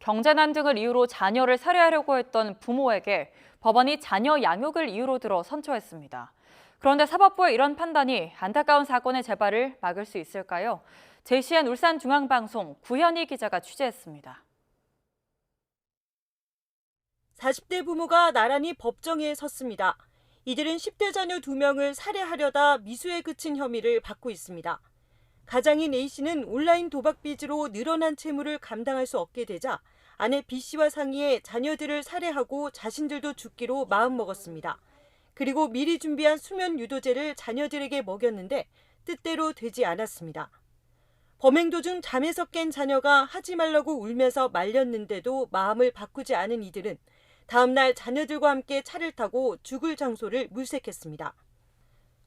경제난 등을 이유로 자녀를 살해하려고 했던 부모에게 법원이 자녀 양육을 이유로 들어 선처했습니다. 그런데 사법부의 이런 판단이 안타까운 사건의 재발을 막을 수 있을까요? JCN 울산중앙방송 구현희 기자가 취재했습니다. 40대 부모가 나란히 법정에 섰습니다. 이들은 10대 자녀 2명을 살해하려다 미수에 그친 혐의를 받고 있습니다. 가장인 A씨는 온라인 도박 빚으로 늘어난 채무를 감당할 수 없게 되자 아내 B씨와 상의해 자녀들을 살해하고 자신들도 죽기로 마음먹었습니다. 그리고 미리 준비한 수면 유도제를 자녀들에게 먹였는데 뜻대로 되지 않았습니다. 범행 도중 잠에서 깬 자녀가 하지 말라고 울면서 말렸는데도 마음을 바꾸지 않은 이들은 다음 날 자녀들과 함께 차를 타고 죽을 장소를 물색했습니다.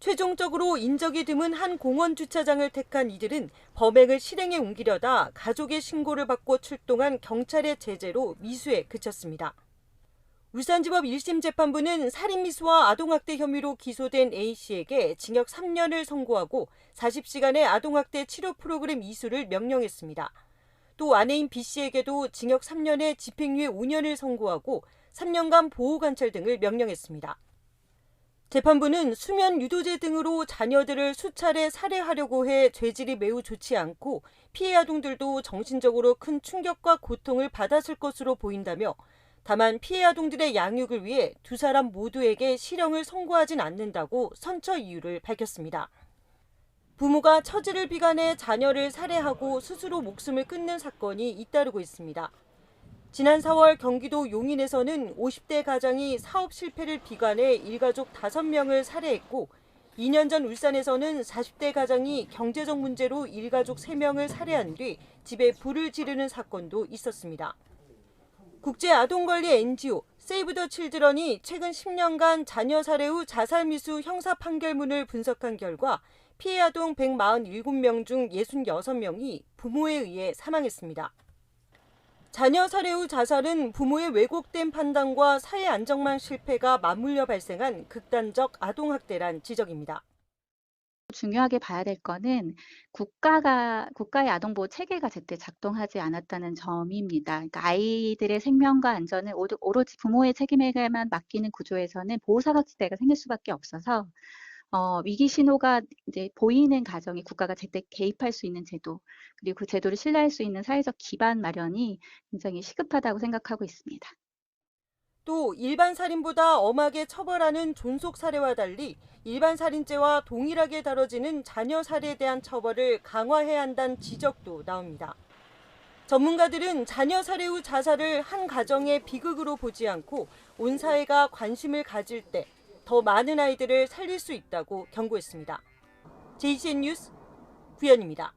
최종적으로 인적이 드문 한 공원 주차장을 택한 이들은 범행을 실행에 옮기려다 가족의 신고를 받고 출동한 경찰의 제재로 미수에 그쳤습니다. 울산지법 1심 재판부는 살인미수와 아동학대 혐의로 기소된 A씨에게 징역 3년을 선고하고 40시간의 아동학대 치료 프로그램 이수를 명령했습니다. 또 아내인 B씨에게도 징역 3년에 집행유예 5년을 선고하고 3년간 보호관찰 등을 명령했습니다. 재판부는 수면 유도제 등으로 자녀들을 수차례 살해하려고 해 죄질이 매우 좋지 않고 피해 아동들도 정신적으로 큰 충격과 고통을 받았을 것으로 보인다며 다만 피해 아동들의 양육을 위해 두 사람 모두에게 실형을 선고하진 않는다고 선처 이유를 밝혔습니다. 부모가 처지를 비관해 자녀를 살해하고 스스로 목숨을 끊는 사건이 잇따르고 있습니다. 지난 4월 경기도 용인에서는 50대 가장이 사업 실패를 비관해 일가족 5명을 살해했고 2년 전 울산에서는 40대 가장이 경제적 문제로 일가족 3명을 살해한 뒤 집에 불을 지르는 사건도 있었습니다. 국제아동관리 NGO 세이브 더 칠드런이 최근 10년간 자녀 살해 후 자살 미수 형사 판결문을 분석한 결과 피해 아동 147명 중 66명이 부모에 의해 사망했습니다. 자녀 살해 후 자살은 부모의 왜곡된 판단과 사회 안정망 실패가 맞물려 발생한 극단적 아동학대란 지적입니다. 중요하게 봐야 될 거는 국가의 아동보호 체계가 제때 작동하지 않았다는 점입니다. 그러니까 아이들의 생명과 안전을 오로지 부모의 책임에게만 맡기는 구조에서는 보호사각지대가 생길 수밖에 없어서 위기 신호가 이제 보이는 가정이 국가가 제때 개입할 수 있는 제도, 그리고 그 제도를 신뢰할 수 있는 사회적 기반 마련이 굉장히 시급하다고 생각하고 있습니다. 또 일반 살인보다 엄하게 처벌하는 존속 살해와 달리 일반 살인죄와 동일하게 다뤄지는 자녀 살해에 대한 처벌을 강화해야 한다는 지적도 나옵니다. 전문가들은 자녀 살해 후 자살을 한 가정의 비극으로 보지 않고 온 사회가 관심을 가질 때 더 많은 아이들을 살릴 수 있다고 경고했습니다. JCN 뉴스 구현입니다.